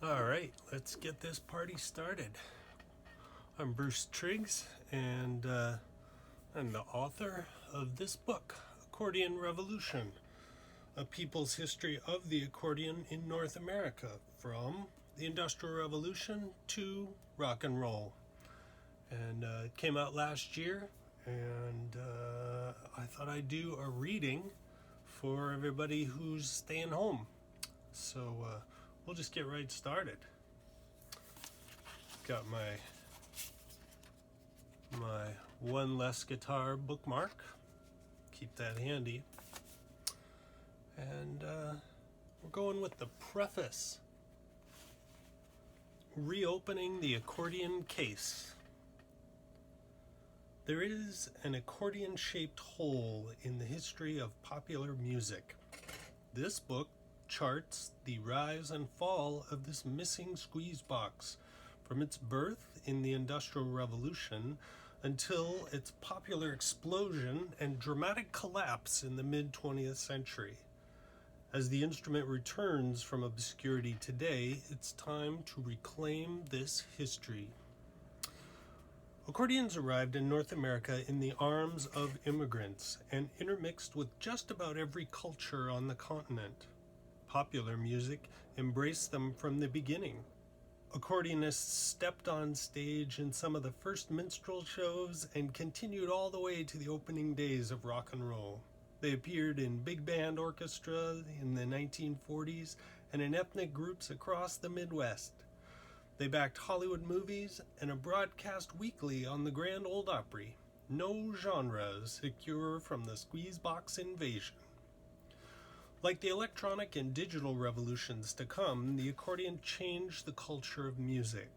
All right, let's get this party started. I'm Bruce Triggs, and I'm the author of this book, Accordion Revolution, A People's History of the Accordion in North America, from the Industrial Revolution to rock and roll. And it came out last year, and I thought I'd do a reading for everybody who's staying home. So we'll just get right started. Got my one less guitar bookmark. Keep that handy. And we're going with the preface. Reopening the accordion case. There is an accordion-shaped hole in the history of popular music. This book charts the rise and fall of this missing squeeze box from its birth in the Industrial Revolution until its popular explosion and dramatic collapse in the mid-20th century. As the instrument returns from obscurity today, it's time to reclaim this history. Accordions arrived in North America in the arms of immigrants and intermixed with just about every culture on the continent. Popular music embraced them from the beginning. Accordionists stepped on stage in some of the first minstrel shows and continued all the way to the opening days of rock and roll. They appeared in big band orchestra in the 1940s and in ethnic groups across the Midwest. They backed Hollywood movies and a broadcast weekly on the Grand Ole Opry. No genre secure from the squeezebox invasion. Like the electronic and digital revolutions to come, the accordion changed the culture of music.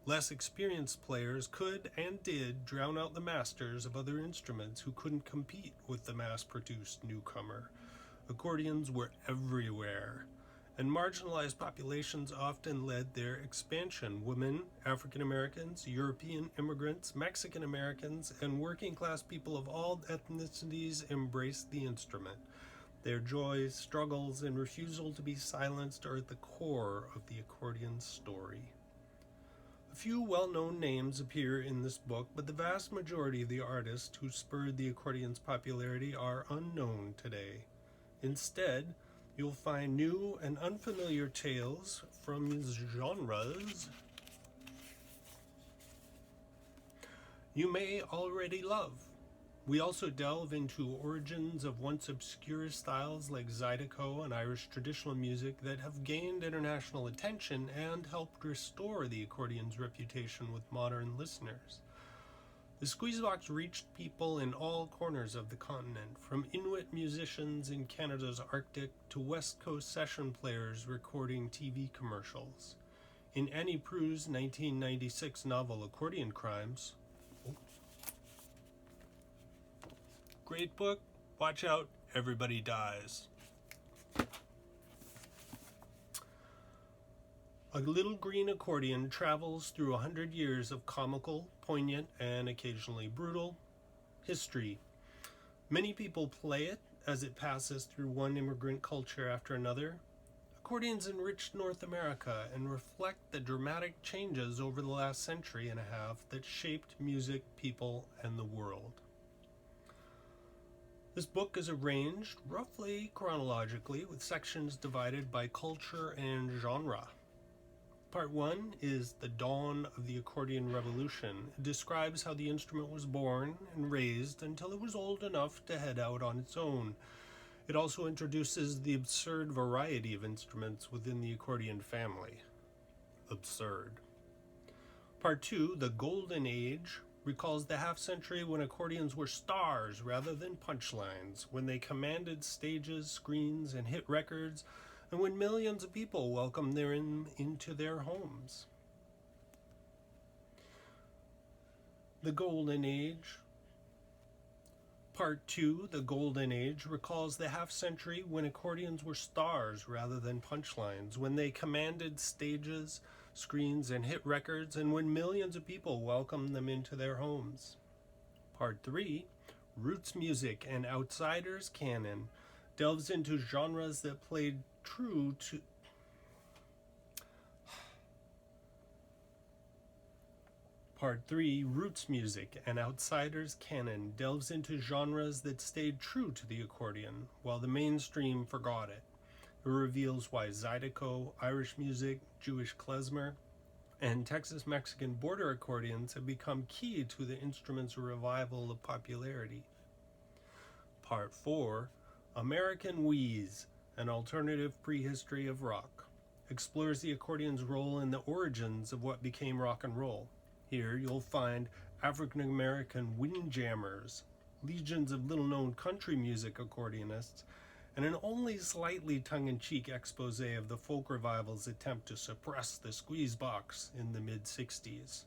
Less experienced players could and did drown out the masters of other instruments who couldn't compete with the mass-produced newcomer. Accordions were everywhere, and marginalized populations often led their expansion. Women, African Americans, European immigrants, Mexican Americans, and working-class people of all ethnicities embraced the instrument. Their joys, struggles, and refusal to be silenced are at the core of the accordion's story. A few well-known names appear in this book, but the vast majority of the artists who spurred the accordion's popularity are unknown today. Instead, you'll find new and unfamiliar tales from genres you may already love. We also delve into origins of once obscure styles like Zydeco and Irish traditional music that have gained international attention and helped restore the accordion's reputation with modern listeners. The squeezebox reached people in all corners of the continent, from Inuit musicians in Canada's Arctic to West Coast session players recording TV commercials. In Annie Proulx's 1996 novel Accordion Crimes, great book, watch out, everybody dies. A little green accordion travels through 100 years of comical, poignant, and occasionally brutal history. Many people play it as it passes through one immigrant culture after another. Accordions enriched North America and reflect the dramatic changes over the last century and a half that shaped music, people, and the world. This book is arranged roughly chronologically with sections divided by culture and genre. Part 1 is the dawn of the Accordion Revolution. It describes how the instrument was born and raised until it was old enough to head out on its own. It also introduces the absurd variety of instruments within the accordion family. Absurd. Part 2, the Golden Age, recalls the half-century when accordions were stars rather than punchlines, when they commanded stages, screens, and hit records, and when millions of people welcomed them into their homes. The Golden Age. Part 2, The Golden Age, recalls the half-century when accordions were stars rather than punchlines, when they commanded stages, screens, and hit records, and when millions of people welcomed them into their homes. Part 3, Roots Music and Outsiders Canon, delves into genres that played true to Part 3, Roots Music, An Outsider's Canon, delves into genres that stayed true to the accordion, while the mainstream forgot it. It reveals why Zydeco, Irish music, Jewish klezmer, and Texas-Mexican border accordions have become key to the instrument's revival of popularity. Part 4, American Wheeze, An Alternative Prehistory of Rock, explores the accordion's role in the origins of what became rock and roll. Here you'll find African-American windjammers, legions of little-known country music accordionists, and an only slightly tongue-in-cheek expose of the folk revival's attempt to suppress the squeeze box in the mid-60s.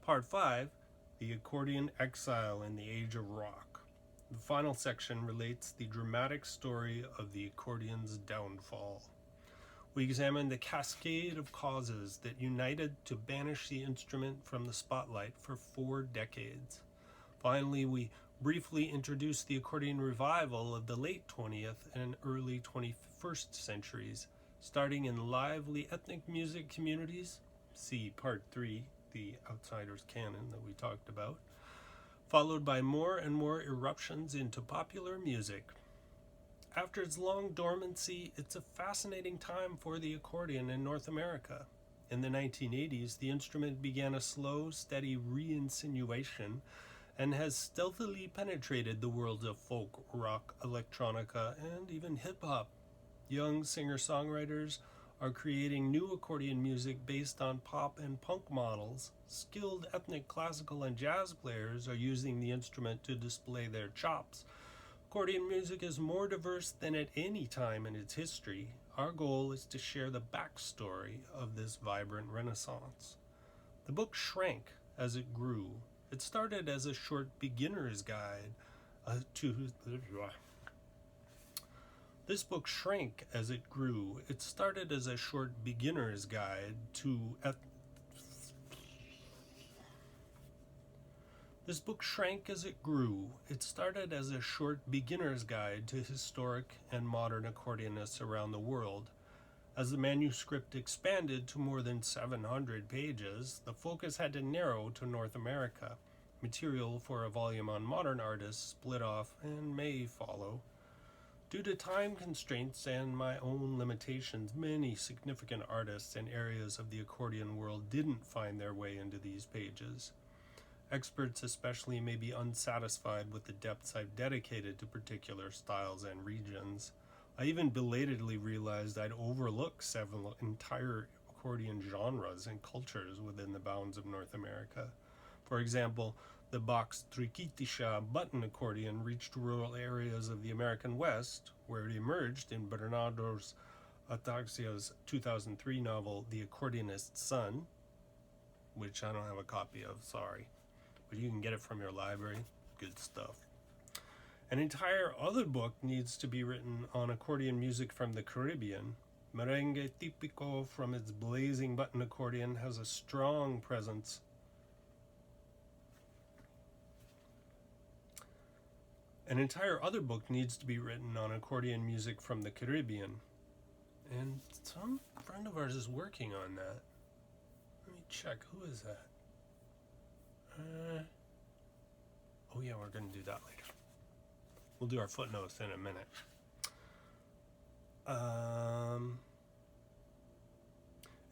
Part 5, The Accordion Exile in the Age of Rock. The final section relates the dramatic story of the accordion's downfall. We examine the cascade of causes that united to banish the instrument from the spotlight for 4 decades. Finally, we briefly introduce the accordion revival of the late 20th and early 21st centuries, starting in lively ethnic music communities, see Part 3, The Outsider's Canon that we talked about, followed by more and more eruptions into popular music. After its long dormancy, it's a fascinating time for the accordion in North America. In the 1980s, the instrument began a slow, steady reinsinuation and has stealthily penetrated the worlds of folk, rock, electronica, and even hip-hop. Young singer-songwriters are creating new accordion music based on pop and punk models. Skilled ethnic classical and jazz players are using the instrument to display their chops. Accordion music is more diverse than at any time in its history. Our goal is to share the backstory of this vibrant renaissance. The book shrank as it grew. It started as a short beginner's guide This book shrank as it grew. It started as a short beginner's guide to This book shrank as it grew. It started as a short beginner's guide to historic and modern accordionists around the world. As the manuscript expanded to more than 700 pages, the focus had to narrow to North America. Material for a volume on modern artists split off and may follow. Due to time constraints and my own limitations, many significant artists in areas of the accordion world didn't find their way into these pages. Experts especially may be unsatisfied with the depths I've dedicated to particular styles and regions. I even belatedly realized I'd overlooked several entire accordion genres and cultures within the bounds of North America. For example, the Bach's Triquitisha button accordion reached rural areas of the American West, where it emerged in Bernardo Ataxia's 2003 novel, The Accordionist's Son, which I don't have a copy of, sorry. But you can get it from your library. Good stuff. An entire other book needs to be written on accordion music from the Caribbean. Merengue Típico, from its blazing button accordion, has a strong presence. An entire other book needs to be written on accordion music from the Caribbean. And some friend of ours is working on that. Let me check. Who is that? Oh yeah, we're going to do that later. We'll do our footnotes in a minute.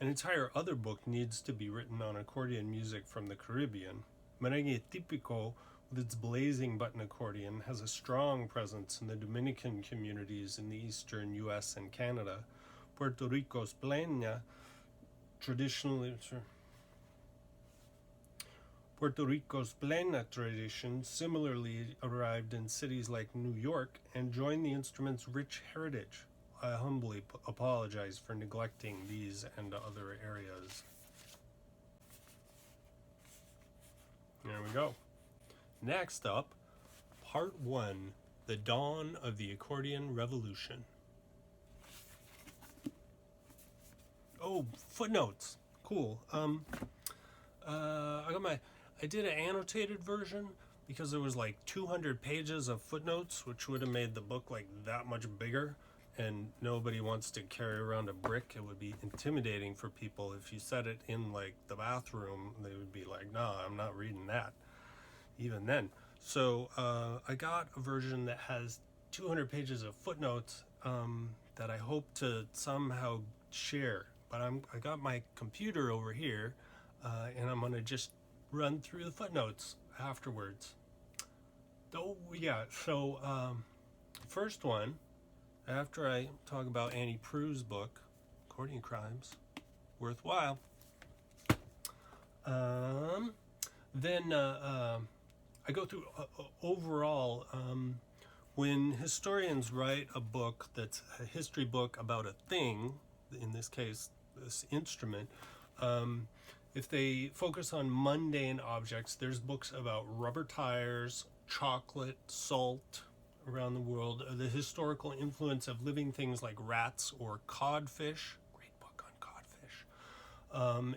An entire other book needs to be written on accordion music from the Caribbean. Merengue Típico, with its blazing button accordion, has a strong presence in the Dominican communities in the eastern U.S. and Canada. Puerto Rico's Plena, Puerto Rico's Plena tradition similarly arrived in cities like New York and joined the instrument's rich heritage. I humbly apologize for neglecting these and other areas. There we go. Next up, Part 1, The Dawn of the Accordion Revolution. Oh, footnotes. Cool. I did an annotated version because there was like 200 pages of footnotes, which would have made the book like that much bigger. and nobody wants to carry around a brick. It would be intimidating for people. If you set it in like the bathroom, they would be like, no, I'm not reading that, even then. So I got a version that has 200 pages of footnotes that I hope to somehow share. But I got my computer over here, and I'm going to just run through the footnotes afterwards. Oh, yeah, so first one, after I talk about Annie Proulx's book, Accordion Crimes, worthwhile. Then I go through overall, when historians write a book that's a history book about a thing, in this case, this instrument, if they focus on mundane objects, there's books about rubber tires, chocolate, salt around the world, the historical influence of living things like rats or codfish. Great book on codfish.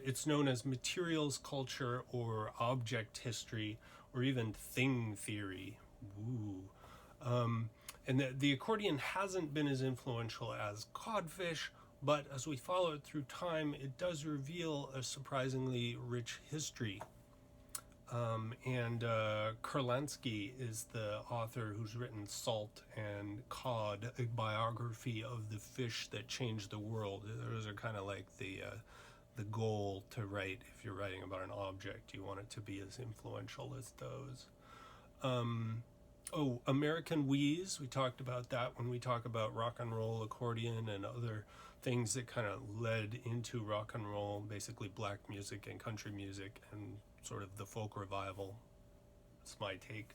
It's known as materials culture or object history or even thing theory. Ooh. And the accordion hasn't been as influential as codfish, but as we follow it through time, it does reveal a surprisingly rich history. And Kurlansky is the author who's written Salt and Cod, a biography of the fish that changed the world. Those are kind of like the goal to write. If you're writing about an object, you want it to be as influential as those. American Wheeze, we talked about that when we talk about rock and roll accordion and other things that kind of led into rock and roll, basically black music and country music and sort of the folk revival. It's my take.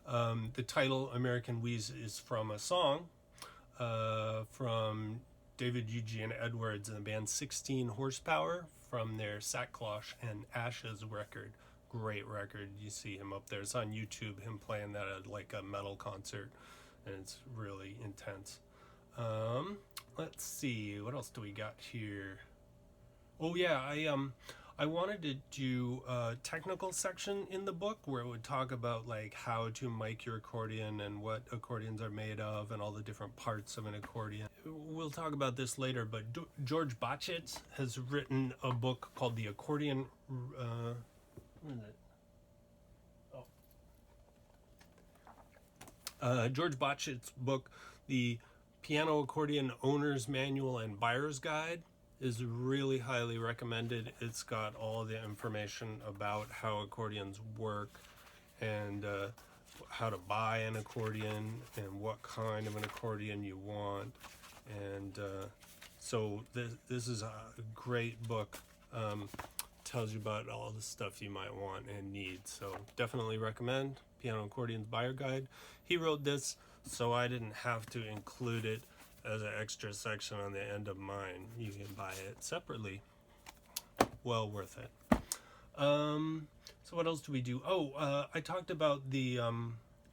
The title American Wheeze is from a song from David Eugene Edwards and the band 16 Horsepower from their Sackcloth and Ashes record. Great record. You see him up there. It's on YouTube, him playing that at like a metal concert, and it's really intense. Let's see, what else do we got here? Oh yeah, I wanted to do a technical section in the book where it would talk about like how to mic your accordion and what accordions are made of and all the different parts of an accordion. We'll talk about this later, but George Bachitz has written a book called The Accordion what is it? George Bachit's book, The Piano Accordion Owner's Manual and Buyer's Guide, is really highly recommended. It's got all the information about how accordions work and how to buy an accordion and what kind of an accordion you want. And so this is a great book. Tells you about all the stuff you might want and need. So definitely recommend Piano Accordion's Buyer Guide. He wrote this, so I didn't have to include it as an extra section on the end of mine. You can buy it separately. Well worth it. So what else do we do? I talked about the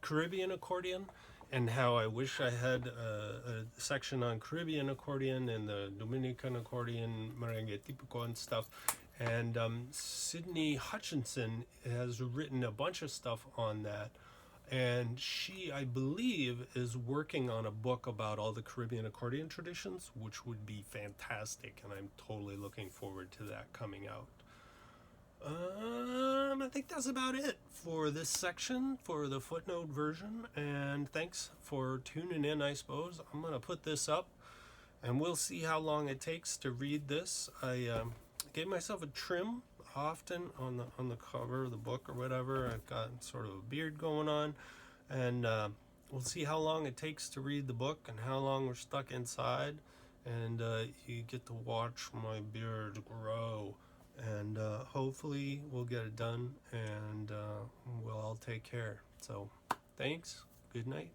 Caribbean accordion and how I wish I had a section on Caribbean accordion and the Dominican accordion, merengue típico and stuff. And Sydney Hutchinson has written a bunch of stuff on that. And she, I believe, is working on a book about all the Caribbean accordion traditions, which would be fantastic. And I'm totally looking forward to that coming out. I think that's about it for this section, for the footnote version. And thanks for tuning in, I suppose. I'm going to put this up, and we'll see how long it takes to read this. I gave myself a trim often on the cover of the book or whatever. I've got sort of a beard going on, and we'll see how long it takes to read the book and how long we're stuck inside, and you get to watch my beard grow, and hopefully we'll get it done, and we'll all take care. So thanks, good night.